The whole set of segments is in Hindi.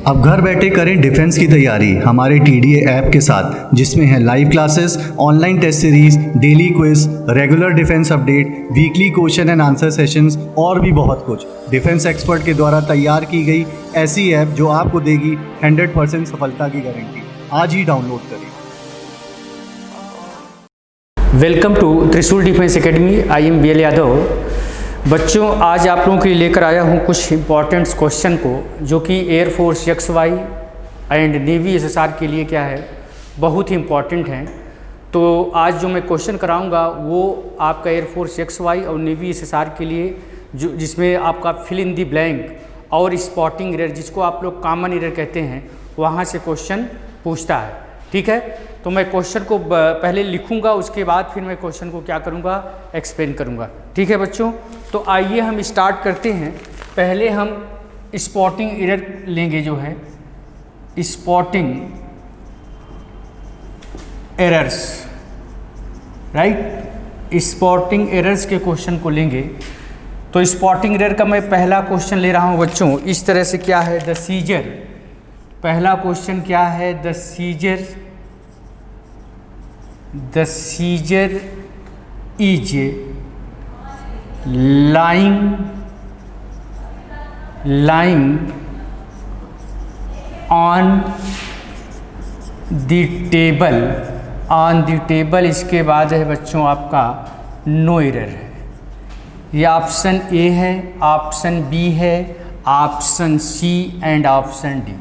अब घर बैठे करें डिफेंस की तैयारी हमारे TDA ऐप के साथ, जिसमें है live classes, online test series, daily quiz, regular defence update, weekly question and answer sessions और भी बहुत कुछ। डिफेंस एक्सपर्ट के द्वारा तैयार की गई ऐसी ऐप जो आपको देगी 100% सफलता की गारंटी। आज ही डाउनलोड करें। वेलकम टू त्रिशूल defence academy. I am BL Yadav. बच्चों, आज आप लोगों के लिए लेकर आया हूं कुछ इम्पॉर्टेंट क्वेश्चन को, जो कि air force XY and navy SSR के लिए क्या है, बहुत ही इम्पॉर्टेंट हैं। तो आज जो मैं क्वेश्चन कराऊंगा वो आपका एयरफोर्स XY और नेवी SSR के लिए, जो जिसमें आपका फिल इन दी ब्लैंक और स्पॉटिंग एरर, जिसको आप लोग कॉमन एरर कहते हैं, वहाँ से क्वेश्चन पूछता है। ठीक है, तो मैं क्वेश्चन को पहले लिखूंगा, उसके बाद फिर मैं क्वेश्चन को क्या करूंगा, एक्सप्लेन करूंगा। ठीक है बच्चों, तो आइए हम स्टार्ट करते हैं। पहले हम स्पॉटिंग एरर लेंगे, जो है spotting errors, right. Spotting errors के क्वेश्चन को लेंगे। तो स्पॉटिंग एरर का मैं पहला क्वेश्चन ले रहा हूं बच्चों, इस तरह से क्या है, द सीजर। पहला क्वेश्चन क्या है, the seizure is lying on the table। इसके बाद है बच्चों आपका नो एरर है। ये ऑप्शन ए है, ऑप्शन बी है, option C and option D.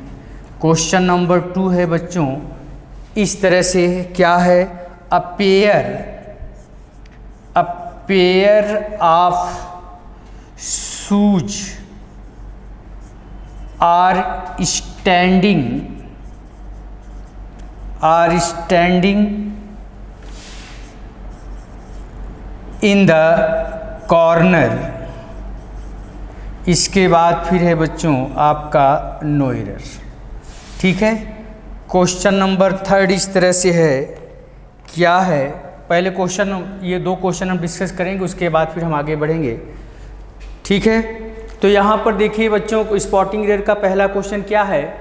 Question number 2 है बच्चों, इस तरह से क्या है, a pair of shoes are standing in the corner. इसके बाद फिर है बच्चों आपका नो एरर। ठीक है, क्वेश्चन नंबर 3 इस तरह से है, क्या है, पहले क्वेश्चन, ये 2 क्वेश्चन हम डिस्कस करेंगे, उसके बाद फिर हम आगे बढ़ेंगे। ठीक है, तो यहाँ पर देखिए बच्चों को स्पॉटिंग एरर का पहला क्वेश्चन क्या है,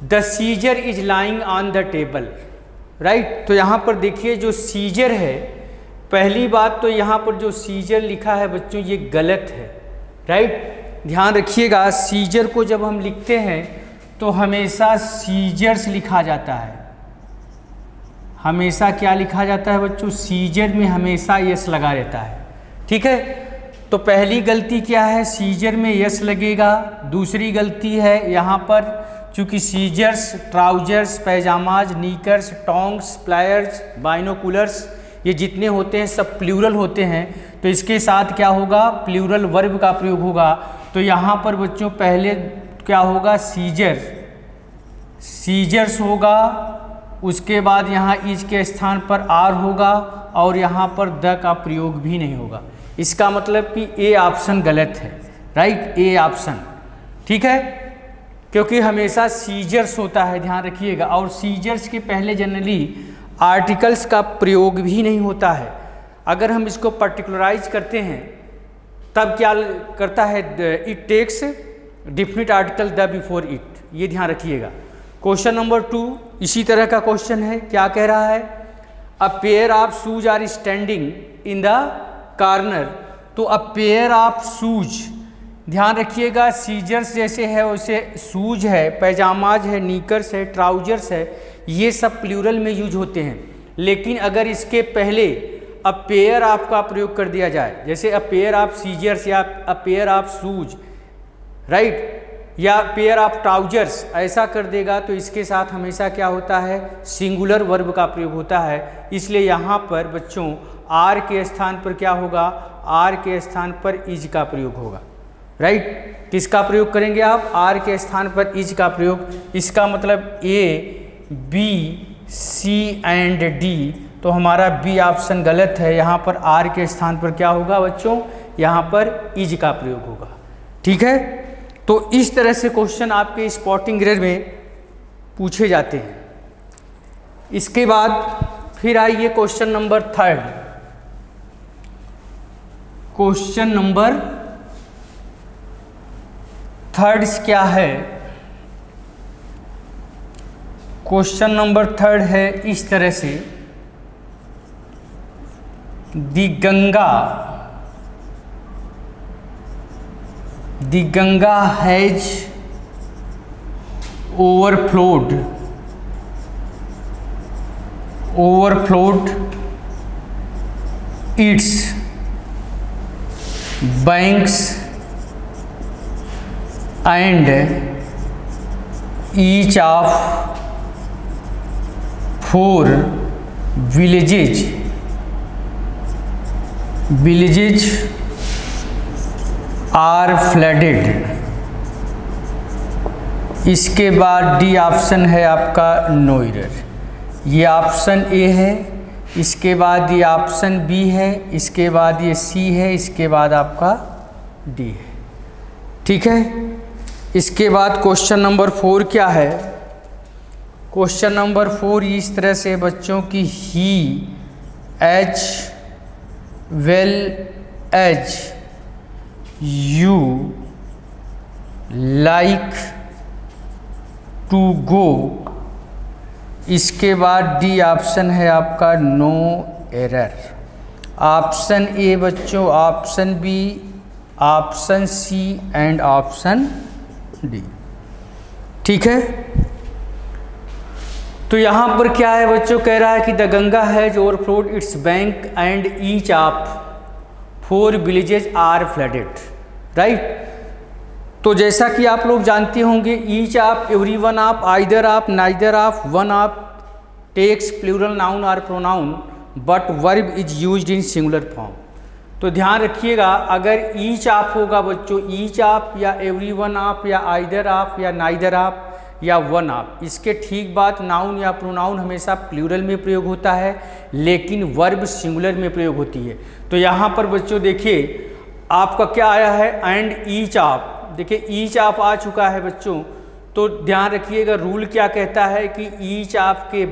the seizure is lying on the table, right. तो यहाँ पर देखिए जो सीजर है, पहली बात तो यहाँ पर जो सीजर लिखा है बच्चों, ये गलत है, राइट। ध्यान रखिएगा, सीजर को जब हम लिखते हैं तो हमेशा सीजर्स लिखा जाता है। हमेशा क्या लिखा जाता है बच्चों, सीजर में हमेशा यस लगा रहता है। ठीक है, तो पहली गलती क्या है, सीजर में यस लगेगा। दूसरी गलती है यहाँ पर, चूँकि scissors, trousers, pyjamas, knickers, tongs, pliers, binoculars, ये जितने होते हैं सब प्लूरल होते हैं, तो इसके साथ क्या होगा, प्लूरल वर्ब का प्रयोग होगा। तो यहाँ पर बच्चों पहले क्या होगा, सीजर्स होगा, उसके बाद यहाँ इज के स्थान पर आर होगा, और यहाँ पर द का प्रयोग भी नहीं होगा। इसका मतलब कि ए ऑप्शन गलत है, राइट, ए ऑप्शन। ठीक है, क्योंकि हमेशा सीजर्स होता है, ध्यान रखिएगा। और सीजर्स के पहले जनरली आर्टिकल्स का प्रयोग भी नहीं होता है। अगर हम इसको पर्टिकुलराइज करते हैं तब क्या करता है, it takes definite article the before it, ये ध्यान रखिएगा। क्वेश्चन नंबर 2 इसी तरह का क्वेश्चन है, क्या कह रहा है, a pair of shoes are standing in the corner. तो अ पेयर ऑफ शूज, ध्यान रखिएगा, सीजर्स जैसे है वैसे शूज है, पैजामाज है, नीकर्स है, ट्राउजर्स है, ये सब प्लूरल में यूज होते हैं। लेकिन अगर इसके पहले अ पेयर ऑफ का प्रयोग कर दिया जाए, जैसे अ पेयर ऑफ सीजर्स या अ पेयर ऑफ शूज, राइट, या पेयर ऑफ ट्राउजर्स, ऐसा कर देगा तो इसके साथ हमेशा क्या होता है, सिंगुलर वर्ब का प्रयोग होता है। इसलिए यहाँ पर बच्चों आर के स्थान पर क्या होगा, आर के स्थान पर इज का प्रयोग होगा, राइट। किसका प्रयोग करेंगे आप, आर के स्थान पर इज का प्रयोग। इसका मतलब A, B, C and D, तो हमारा बी ऑप्शन गलत है। यहाँ पर आर के स्थान पर क्या होगा बच्चों, यहाँ पर इज का प्रयोग होगा। ठीक है, तो इस तरह से क्वेश्चन आपके स्पॉटिंग एरर में पूछे जाते हैं। इसके बाद फिर आइए क्वेश्चन नंबर 3। क्वेश्चन नंबर 3 क्या है, क्वेश्चन नंबर 3 है इस तरह से, the Ganga has overflowed its banks and each of 4 villages are flooded। इसके बाद डी ऑप्शन है आपका नो एरर, ये ऑप्शन ए है, इसके बाद ये ऑप्शन बी है, इसके बाद ये सी है, इसके बाद आपका डी है। ठीक है, इसके बाद क्वेश्चन नंबर 4 क्या है? क्वेश्चन नंबर 4 इस तरह से बच्चों की, he as well as you like to go. इसके बाद डी ऑप्शन है आपका नो एरर। ऑप्शन ए बच्चों, option B, option C and option D. ठीक है, तो यहाँ पर क्या है बच्चों, कह रहा है कि the Ganga has overflowed its bank and each of 4 villages are flooded. Right, तो जैसा कि आप लोग जानते होंगे, each of, every one of, either of, neither of, one of takes plural noun और pronoun but verb is used in singular form. तो ध्यान रखिएगा, अगर ईच ऑफ होगा बच्चों, ईच ऑफ या एवरी वन ऑफ या आइदर ऑफ या नाइदर ऑफ या वन ऑफ, इसके ठीक बाद नाउन या प्रोनाउन हमेशा प्लूरल में प्रयोग होता है, लेकिन वर्ब सिंगुलर में प्रयोग होती है। तो यहाँ पर बच्चों देखिए आपका क्या आया है, एंड ईच ऑफ। देखिए ईच ऑफ आ चुका है बच्चों, तो ध्यान रखिएगा रूल क्या कहता है कि ईच ऑफ के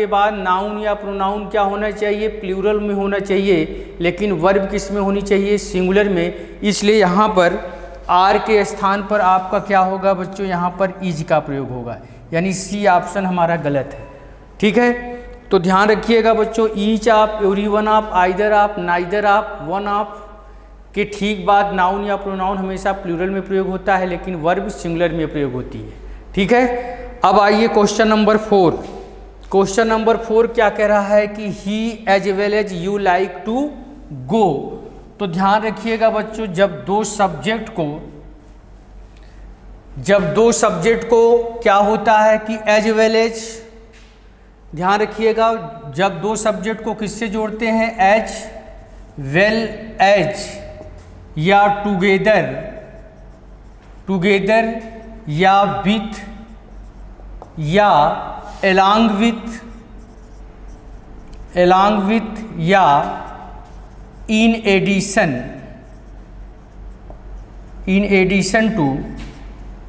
बाद नाउन या प्रोनाउन क्या होना चाहिए, प्लूरल में होना चाहिए, लेकिन वर्ब किस में होनी चाहिए, सिंगुलर में। इसलिए यहाँ पर आर के स्थान पर आपका क्या होगा बच्चों, यहाँ पर इज का प्रयोग होगा, यानी सी ऑप्शन हमारा गलत है। ठीक है, तो ध्यान रखिएगा बच्चों, each of, every one of, either of, neither of, one of के ठीक बाद नाउन या प्रोनाउन हमेशा प्लूरल में प्रयोग होता है, लेकिन वर्ब सिंगुलर में प्रयोग होती है। ठीक है, अब आइए क्वेश्चन नंबर 4। क्वेश्चन नंबर 4 क्या कह रहा है कि he as well as you like to go. तो ध्यान रखिएगा बच्चों, जब दो सब्जेक्ट को क्या होता है कि एज वेल एज, ध्यान रखिएगा, जब दो सब्जेक्ट को किससे जोड़ते हैं, एज वेल एज या टुगेदर या विथ या एलॉन्ग विथ या इन एडिशन टू,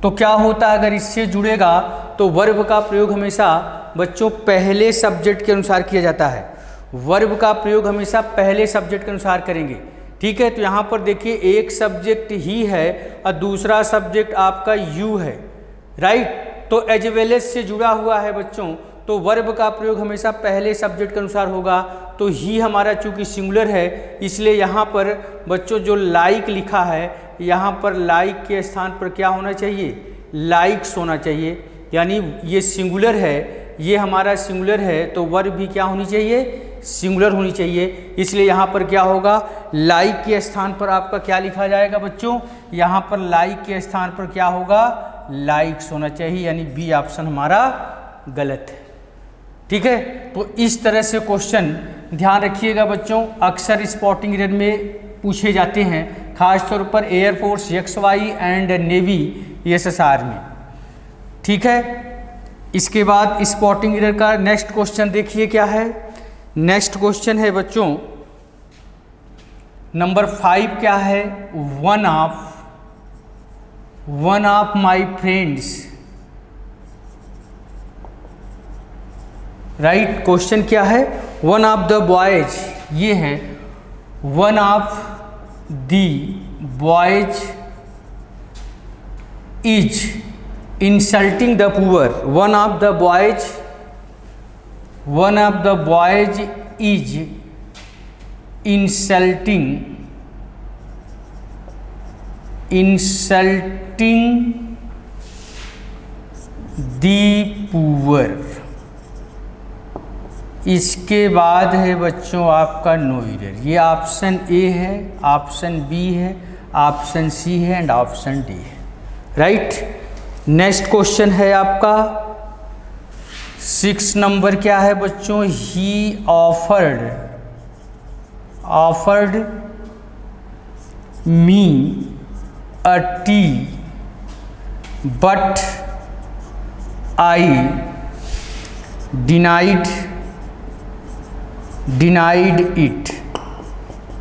तो क्या होता है, अगर इससे जुड़ेगा तो वर्ब का प्रयोग हमेशा बच्चों पहले सब्जेक्ट के अनुसार किया जाता है। वर्ब का प्रयोग हमेशा पहले सब्जेक्ट के अनुसार करेंगे। ठीक है, तो यहाँ पर देखिए एक सब्जेक्ट ही है और दूसरा सब्जेक्ट आपका यू है। राइट, तो एज वेल एज से जुड़ा हुआ है बच्चों, तो वर्ब का प्रयोग हमेशा पहले सब्जेक्ट के अनुसार होगा। तो ही हमारा चूंकि सिंगुलर है, इसलिए यहाँ पर बच्चों जो लाइक लिखा है, यहाँ पर लाइक के स्थान पर क्या होना चाहिए, लाइक्स होना चाहिए, यानी ये सिंगुलर है, ये हमारा सिंगुलर है, तो वर्ब भी क्या होनी चाहिए, सिंगुलर होनी चाहिए। इसलिए यहाँ पर क्या होगा, लाइक के स्थान पर आपका क्या लिखा जाएगा बच्चों, यहाँ पर लाइक के स्थान पर क्या होगा, लाइक्स होना चाहिए, यानी बी ऑप्शन हमारा गलत है। ठीक है, तो इस तरह से क्वेश्चन ध्यान रखिएगा बच्चों, अक्सर स्पॉटिंग एरर में पूछे जाते हैं, खासतौर पर air force XY and navy SSR में। ठीक है, इसके बाद स्पॉटिंग एरर का नेक्स्ट क्वेश्चन देखिए क्या है। नेक्स्ट क्वेश्चन है बच्चों नंबर 5 क्या है, one of my friends. Right, question क्या है, वन ऑफ द बॉयज, ये है one of the boys is insulting the poor, one of the boys is insulting the poor. इसके बाद है बच्चों आपका नो एरर। ये ऑप्शन ए है, ऑप्शन बी है, ऑप्शन सी है एंड ऑप्शन डी है, राइट। नेक्स्ट क्वेश्चन है आपका 6 नंबर क्या है बच्चों, ही offered me a T but I denied it.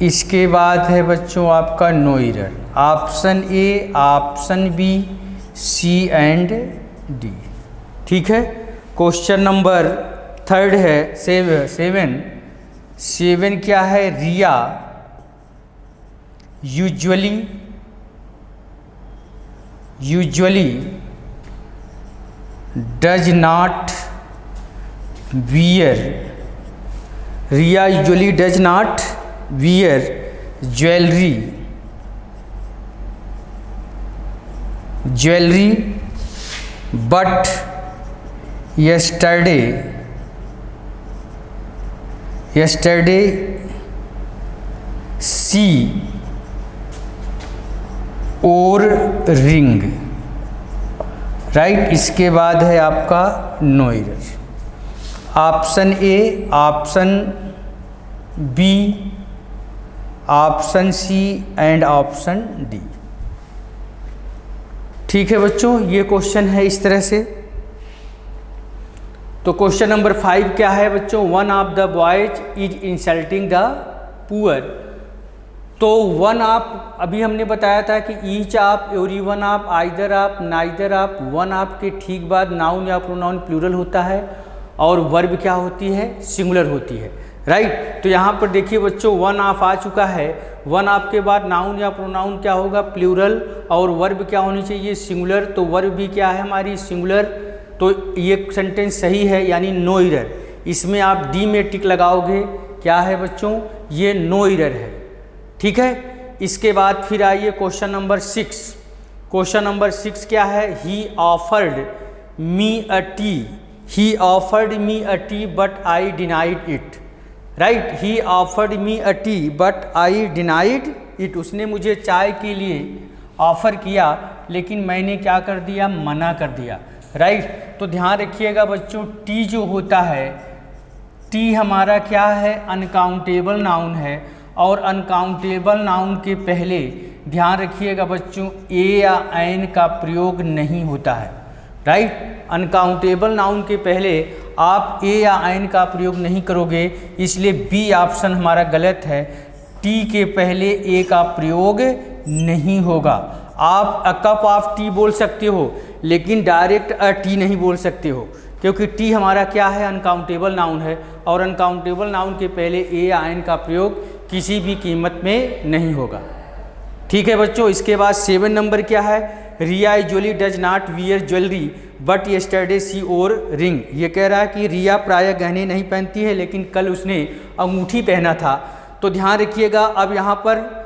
इसके बाद है बच्चों आपका no error, option A, option B, C and D, ठीक है। क्वेश्चन नंबर 3 है 7 क्या है, Riya usually does not wear jewellery but yesterday she wore ring, right. इसके बाद है आपका no error, option A, option B, option C and option D, ठीक है बच्चों। ये क्वेश्चन है इस तरह से। तो क्वेश्चन नंबर 5 क्या है बच्चों, one of the boys is insulting the poor. तो वन ऑफ अभी हमने बताया था कि each of, every one of, either of, neither of, one of के ठीक बाद नाउन या प्रोनाउन प्लूरल होता है और वर्ब क्या होती है, सिंगुलर होती है, राइट। तो यहाँ पर देखिए बच्चों वन ऑफ आ चुका है, वन ऑफ के बाद नाउन या प्रोनाउन क्या होगा, प्लूरल, और वर्ब क्या होनी चाहिए, सिंगुलर। तो वर्ब भी क्या है हमारी, सिंगुलर। तो ये सेंटेंस सही है, यानी नो एरर। इसमें आप डी में टिक लगाओगे, क्या है बच्चों, ये नो एरर है, ठीक है। इसके बाद फिर आइए क्वेश्चन नंबर 6। क्वेश्चन नंबर 6 क्या है, ही offered me a T but I denied it, right. He offered me a T but I denied it. उसने मुझे चाय के लिए ऑफ़र किया लेकिन मैंने क्या कर दिया, मना कर दिया, राइट। तो ध्यान रखिएगा बच्चों, टी जो होता है, टी हमारा क्या है, अनकाउंटेबल नाउन है, और अनकाउंटेबल नाउन के पहले ध्यान रखिएगा बच्चों ए या एन का प्रयोग नहीं होता है, राइट। अनकाउंटेबल नाउन के पहले आप ए या एन का प्रयोग नहीं करोगे, इसलिए बी ऑप्शन हमारा गलत है। टी के पहले ए का प्रयोग नहीं होगा। आप अ कप ऑफ टी बोल सकते हो लेकिन डायरेक्ट अ टी नहीं बोल सकते हो, क्योंकि टी हमारा क्या है, अनकाउंटेबल नाउन है, और अनकाउंटेबल नाउन के पहले ए या एन का प्रयोग किसी भी कीमत में नहीं होगा, ठीक है बच्चों। इसके बाद 7 नंबर क्या है, Riya usually does not wear jewellery but yesterday she wore ring. ये कह रहा है कि रिया प्रायः गहने नहीं पहनती है लेकिन कल उसने अंगूठी पहना था। तो ध्यान रखिएगा, अब यहाँ पर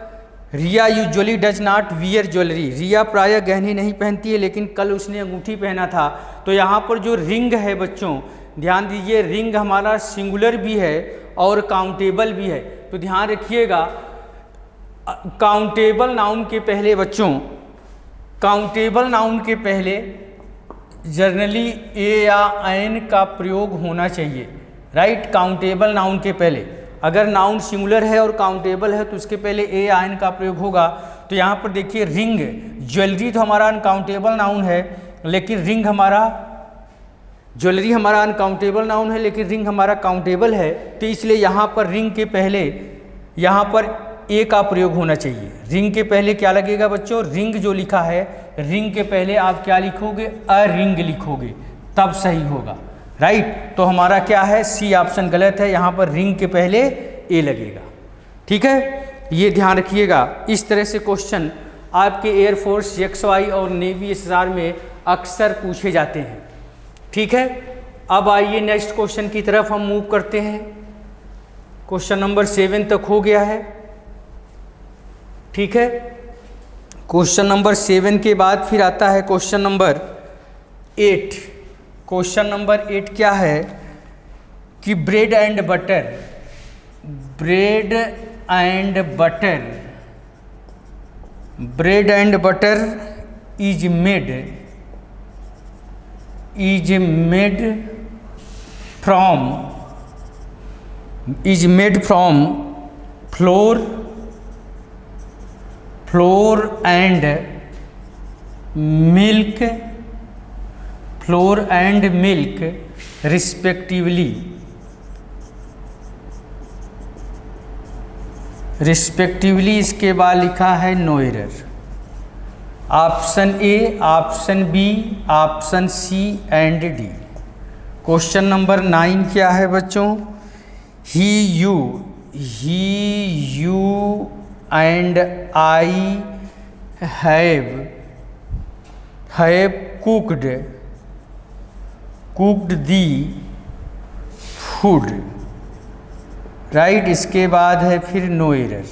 Riya usually does not wear jewellery, Riya प्रायः गहने नहीं पहनती है लेकिन कल उसने अंगूठी पहना था। तो यहाँ पर जो रिंग है बच्चों, ध्यान दीजिए, रिंग हमारा सिंगुलर भी है और काउंटेबल भी है। तो ध्यान रखिएगा, काउंटेबल नाउन के पहले बच्चों, काउंटेबल नाउन के पहले जनरली ए या एन का प्रयोग होना चाहिए, राइट। काउंटेबल नाउन के पहले, अगर नाउन सिंगुलर है और काउंटेबल है तो उसके पहले ए या एन का प्रयोग होगा। तो यहाँ पर देखिए रिंग, ज्वेलरी तो हमारा अनकाउंटेबल नाउन है लेकिन रिंग हमारा, ज्वेलरी हमारा अनकाउंटेबल नाउन है लेकिन रिंग हमारा काउंटेबल है। तो इसलिए यहाँ पर रिंग के पहले यहाँ पर ए का प्रयोग होना चाहिए। रिंग के पहले क्या लगेगा बच्चों, रिंग जो लिखा है, रिंग के पहले आप क्या लिखोगे, अ रिंग लिखोगे, तब सही होगा, राइट। तो हमारा क्या है, सी ऑप्शन गलत है, यहाँ पर रिंग के पहले ए लगेगा, ठीक है। ये ध्यान रखिएगा। इस तरह से क्वेश्चन आपके एयरफोर्स, XY और नेवी SSR में अक्सर पूछे जाते हैं। ठीक है, अब आइए नेक्स्ट क्वेश्चन की तरफ हम मूव करते हैं। क्वेश्चन नंबर 7 तक हो गया है। ठीक है, क्वेश्चन नंबर 7 के बाद फिर आता है क्वेश्चन नंबर 8। क्वेश्चन नंबर 8 क्या है कि bread and butter, bread and butter, bread and butter is made from flour and milk respectively, इसके बाद लिखा है no error. Option A, option B, option C and D. Question number 9 क्या है बच्चों? He you and I have cooked the food, right. इसके बाद है फिर no error.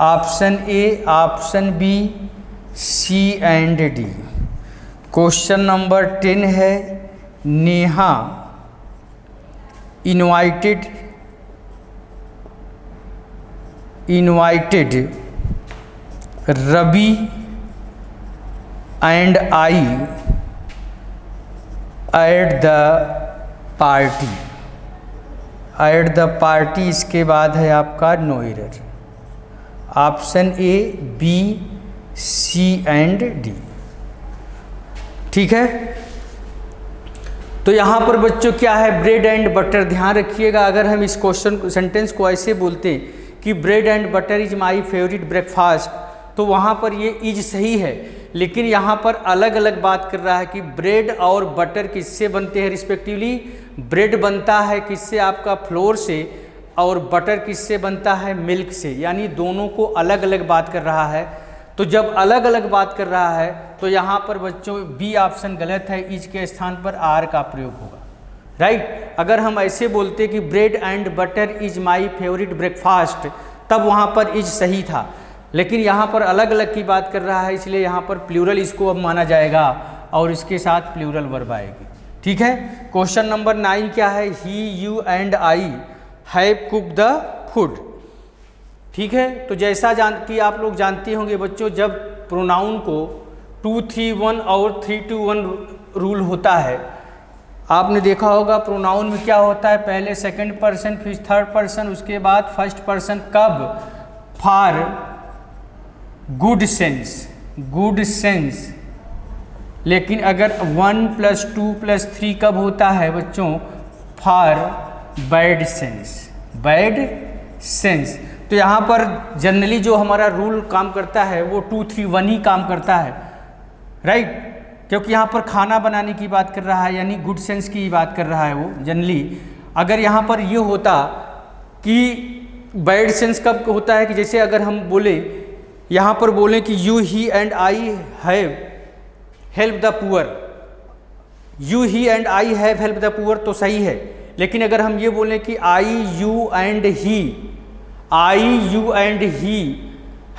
Option A, option B, C and D. Question number 10 है Neha invited Ravi and I at the party, इसके बाद है आपका no error. Option A, B, C and D. ठीक है, तो यहाँ पर बच्चों क्या है, ब्रेड एंड बटर। ध्यान रखिएगा, अगर हम इस क्वेश्चन सेंटेंस को ऐसे बोलते हैं कि bread and butter is my favourite breakfast, तो वहाँ पर ये इज सही है, लेकिन यहाँ पर अलग अलग बात कर रहा है कि ब्रेड और बटर किससे बनते हैं रिस्पेक्टिवली। ब्रेड बनता है किससे, आपका फ्लोर से, और बटर किससे बनता है, मिल्क से। यानी दोनों को अलग अलग बात कर रहा है। तो जब अलग अलग बात कर रहा है तो यहाँ पर बच्चों बी ऑप्शन गलत है, इज के स्थान पर आर का प्रयोग होगा, राइट। अगर हम ऐसे बोलते कि bread and butter is my favourite breakfast, तब वहाँ पर इज सही था, लेकिन यहाँ पर अलग अलग की बात कर रहा है, इसलिए यहाँ पर प्लूरल इसको अब माना जाएगा और इसके साथ प्लूरल वर्ब आएगी। ठीक है, क्वेश्चन नंबर 9 क्या है, he you and I have cook the food. ठीक है, तो जैसा कि आप लोग जानते होंगे बच्चों, जब प्रोनाउन को 2-3-1 और 3-2-1 रूल होता है, आपने देखा होगा प्रोनाउन में क्या होता है, पहले सेकंड पर्सन, फिर थर्ड पर्सन, उसके बाद फर्स्ट पर्सन। कब? For good sense. लेकिन अगर 1 + 2 + 3 कब होता है बच्चों? For bad sense. तो यहाँ पर जनरली जो हमारा रूल काम करता है वो 2-3-1 ही काम करता है, राइट, क्योंकि यहाँ पर खाना बनाने की बात कर रहा है, यानी गुड सेंस की बात कर रहा है वो जनरली। अगर यहाँ पर ये होता कि बैड सेंस कब होता है, कि जैसे अगर हम बोले, यहाँ पर बोलें कि you he and I have help the poor, you he and I have help the poor, तो सही है। लेकिन अगर हम ये बोलें कि I you and he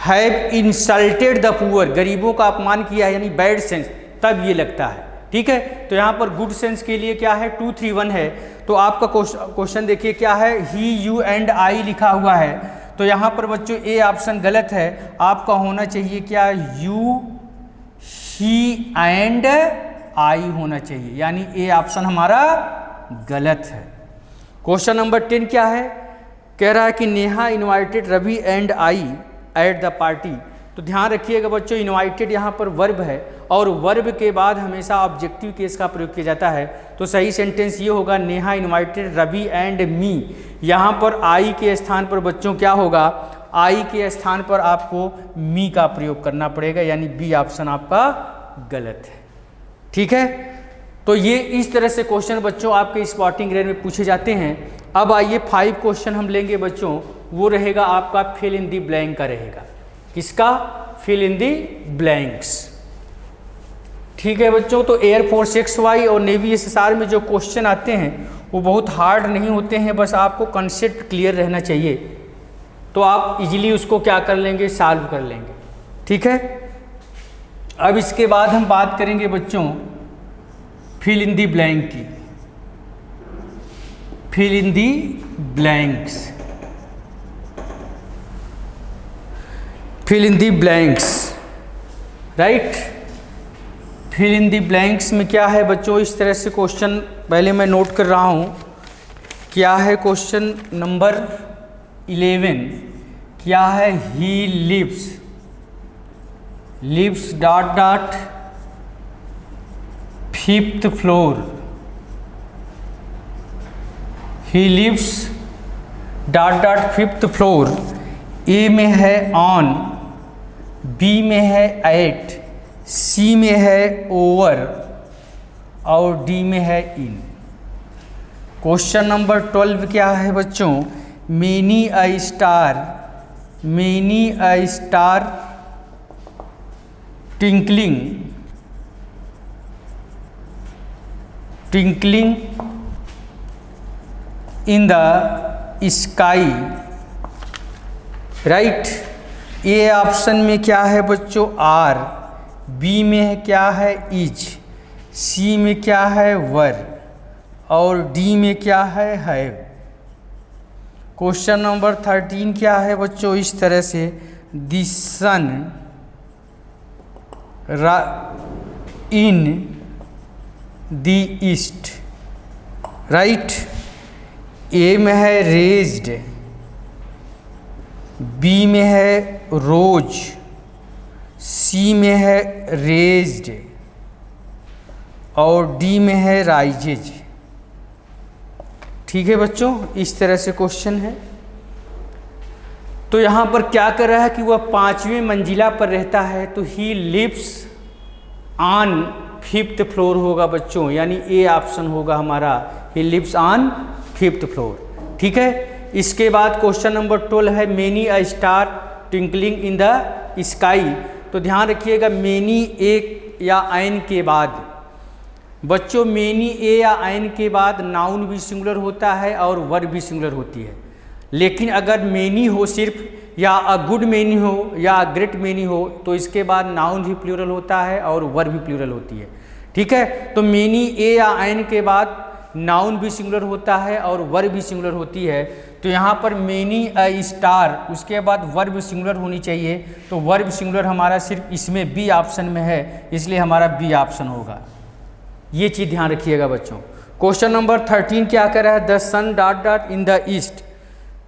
have insulted the poor, गरीबों का अपमान किया है, यानी बैड सेंस, तब ये लगता है। ठीक है, तो यहाँ पर गुड सेंस के लिए क्या है, 2-3-1 है। तो आपका क्वेश्चन देखिए क्या है, ही यू एंड आई लिखा हुआ है, तो यहाँ पर बच्चों ए ऑप्शन गलत है। आपका होना चाहिए क्या, यू ही एंड आई होना चाहिए, यानी ए ऑप्शन हमारा गलत है। क्वेश्चन नंबर 10 क्या है, कह रहा है कि Neha invited Ravi and I at the party. तो ध्यान रखिएगा बच्चों, इनवाइटेड यहाँ पर वर्ब है और वर्ब के बाद हमेशा ऑब्जेक्टिव केस का प्रयोग किया जाता है। तो सही सेंटेंस ये होगा, Neha invited Ravi and me. यहाँ पर आई के स्थान पर बच्चों क्या होगा, आई के स्थान पर आपको मी का प्रयोग करना पड़ेगा, यानी बी ऑप्शन आपका गलत है। ठीक है, तो ये इस तरह से क्वेश्चन बच्चों आपके स्पॉटिंग ग्रेड में पूछे जाते हैं। अब आइए 5 क्वेश्चन हम लेंगे बच्चों, वो रहेगा आपका फिल इन दी ब्लैंक का रहेगा। किसका? Fill in the blanks. ठीक है बच्चों, तो एयरफोर्स XY और नेवी SSR में जो क्वेश्चन आते हैं वो बहुत हार्ड नहीं होते हैं, बस आपको कंसेप्ट क्लियर रहना चाहिए, तो आप इजीली उसको क्या कर लेंगे, सॉल्व कर लेंगे। ठीक है, अब इसके बाद हम बात करेंगे बच्चों फिल इन दी ब्लैंक की। Fill in the blanks, fill in the blanks, right. Fill in the blanks में क्या है बच्चों, इस तरह से क्वेश्चन पहले मैं नोट कर रहा हूँ। क्या है क्वेश्चन नंबर 11, क्या है, he lives dot dot 5th floor, he lives dot dot 5th floor. A में है ऑन, बी में है एट, सी में है ओवर और डी में है इन। क्वेश्चन नंबर 12 क्या है बच्चों, many a star twinkling in the sky, right. A option में क्या है बच्चों, आर, बी में क्या है, इज, सी में क्या है, वर और डी में क्या है, हैव। क्वेश्चन नंबर 13 क्या है बच्चों, इस तरह से, the sun in the east, right. A में है रेज्ड, बी में है रोज, सी में है रेज्ड और डी में है राइजेज। ठीक है बच्चों, इस तरह से क्वेश्चन है। तो यहाँ पर क्या कर रहा है कि वह 5वीं मंजिला पर रहता है, तो he lives on 5th floor होगा बच्चों, यानी ए ऑप्शन होगा हमारा, he lives on 5th floor. ठीक है, इसके बाद क्वेश्चन नंबर 12 है, many a star twinkling in the sky. तो ध्यान रखिएगा, मेनी एक या एन के बाद बच्चों, मेनी ए या एन के बाद नाउन भी सिंगुलर होता है और वर्ब भी सिंगुलर होती है। लेकिन अगर मेनी हो सिर्फ, या अ गुड मेनी हो या अ ग्रेट मेनी हो, तो इसके बाद नाउन भी प्लूरल होता है और वर्ब भी प्लूरल होती है। ठीक है, तो मेनी ए या एन के बाद नाउन भी सिंगुलर होता है और वर्ब भी सिंगुलर होती है। तो यहाँ पर मेनी अ स्टार, उसके बाद वर्ब सिंगुलर होनी चाहिए, तो वर्ब सिंगुलर हमारा सिर्फ इसमें बी ऑप्शन में है, इसलिए हमारा बी ऑप्शन होगा। ये चीज़ ध्यान रखिएगा बच्चों। क्वेश्चन नंबर 13 क्या कर रहा है, the sun dot dot in the east.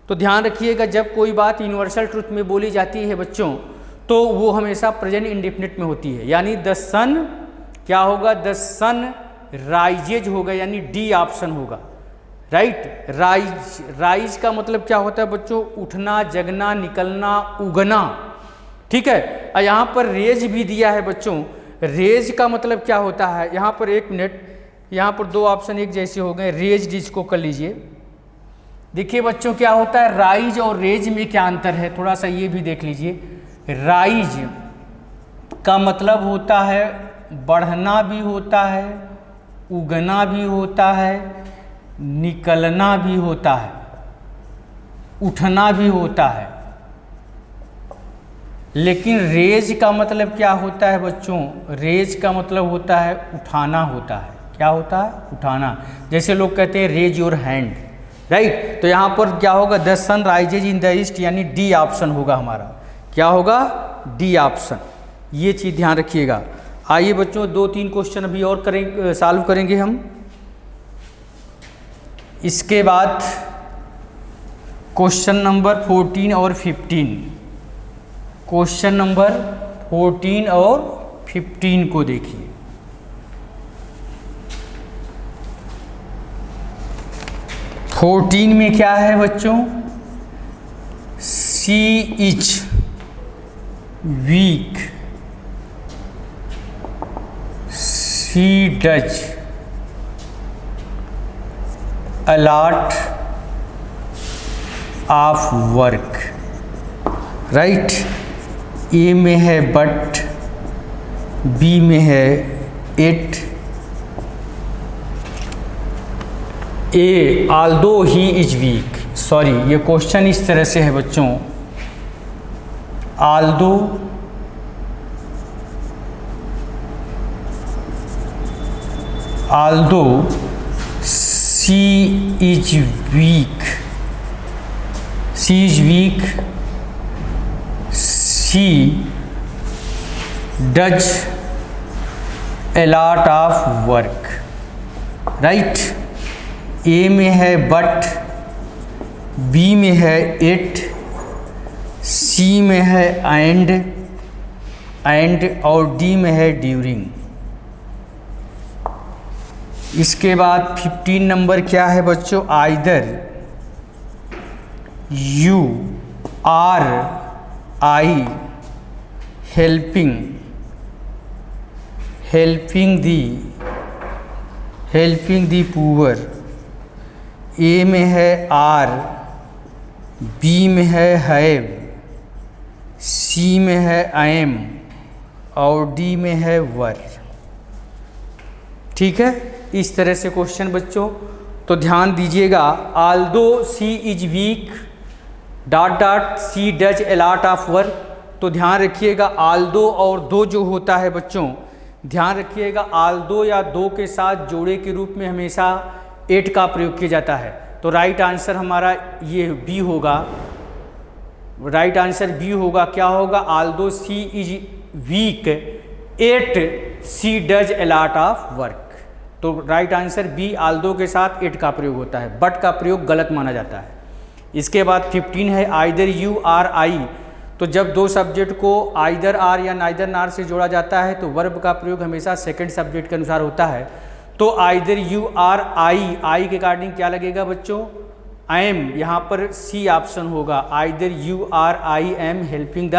तो ध्यान रखिएगा, जब कोई बात यूनिवर्सल ट्रुथ में बोली जाती है बच्चों, तो वो हमेशा प्रेजेंट इंडेफिनिट में होती है, यानी द सन क्या होगा, द सन राइजेज होगा, यानी डी ऑप्शन होगा, राइट। राइज का मतलब क्या होता है बच्चों, उठना, जगना, निकलना, उगना। ठीक है, और यहाँ पर रेज भी दिया है बच्चों। रेज का मतलब क्या होता है, यहाँ पर एक मिनट, यहाँ पर दो ऑप्शन एक जैसे हो गए, रेज इसको कर लीजिए। देखिए बच्चों क्या होता है, राइज और रेज में क्या अंतर है, थोड़ा सा ये भी देख लीजिए। राइज का मतलब होता है बढ़ना भी होता है, उगना भी होता है, निकलना भी होता है, उठना भी होता है। लेकिन रेज का मतलब क्या होता है बच्चों, रेज का मतलब होता है उठाना होता है। क्या होता है, उठाना। जैसे लोग कहते हैं रेज योर हैंड, राइट। तो यहाँ पर क्या होगा, the sun rises in the east, यानी डी ऑप्शन होगा हमारा। क्या होगा, डी ऑप्शन। ये चीज़ ध्यान रखिएगा। आइए बच्चों, 2-3 क्वेश्चन अभी और करेंगे, सॉल्व करेंगे हम। इसके बाद क्वेश्चन नंबर 14 और 15, क्वेश्चन नंबर 14 और 15 को देखिए। फोर्टीन में क्या है बच्चों, she is weak, she does a lot of work, right. A में है बट, बी में है it although he is weak, sorry ये क्वेश्चन इस तरह से है बच्चों, although she is weak, she does a lot of work, right? ए में है बट, बी में है इट, सी में है एंड और डी में है ड्यूरिंग। इसके बाद 15 नंबर क्या है बच्चों, either you are I helping the poor. A में है आर, बी में है हैव, सी में है एम और डी में है वर। ठीक है, इस तरह से क्वेश्चन बच्चों। तो ध्यान दीजिएगा, although C is weak dot C does a lot of work. तो ध्यान रखिएगा, आल्दो और दो जो होता है बच्चों, ध्यान रखिएगा आल्दो या दो के साथ जोड़े के रूप में हमेशा एट का प्रयोग किया जाता है। तो राइट आंसर हमारा ये बी होगा, राइट आंसर बी होगा। क्या होगा, although C is weak at C does a lot of work. तो राइट आंसर बी, आल्दो के साथ एट का प्रयोग होता है, बट का प्रयोग गलत माना जाता है। इसके बाद 15 है आइदर यू आर आई। तो जब दो सब्जेक्ट को आइदर आर या नाइदर नार से जोड़ा जाता है तो वर्ब का प्रयोग हमेशा सेकंड सब्जेक्ट के अनुसार होता है। तो आइदर यू आर आई के अकॉर्डिंग क्या लगेगा बच्चों, आई एम, यहाँ पर सी ऑप्शन होगा। Either you are I am helping the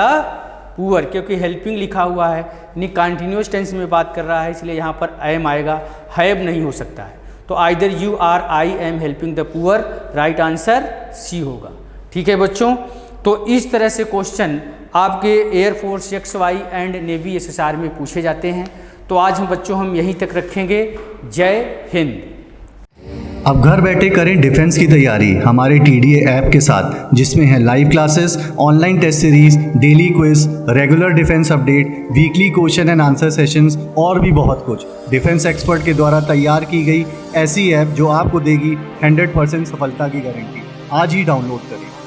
poor, क्योंकि हेल्पिंग लिखा हुआ है, यानी कंटिन्यूस टेंस में बात कर रहा है, इसलिए यहाँ पर आई एम आएगा, हैव नहीं हो सकता है। तो either you are I am helping the poor, right answer C होगा। ठीक है बच्चों, तो इस तरह से क्वेश्चन आपके air force XY and navy SSR में पूछे जाते हैं। तो आज हम बच्चों हम यहीं तक रखेंगे। जय हिंद। अब घर बैठे करें डिफेंस की तैयारी हमारे TDA ऐप के साथ, जिसमें है live classes, online test series, daily quiz, regular defence update, weekly question and answer sessions और भी बहुत कुछ। डिफेंस एक्सपर्ट के द्वारा तैयार की गई ऐसी ऐप जो आपको देगी 100% सफलता की गारंटी। आज ही डाउनलोड करें।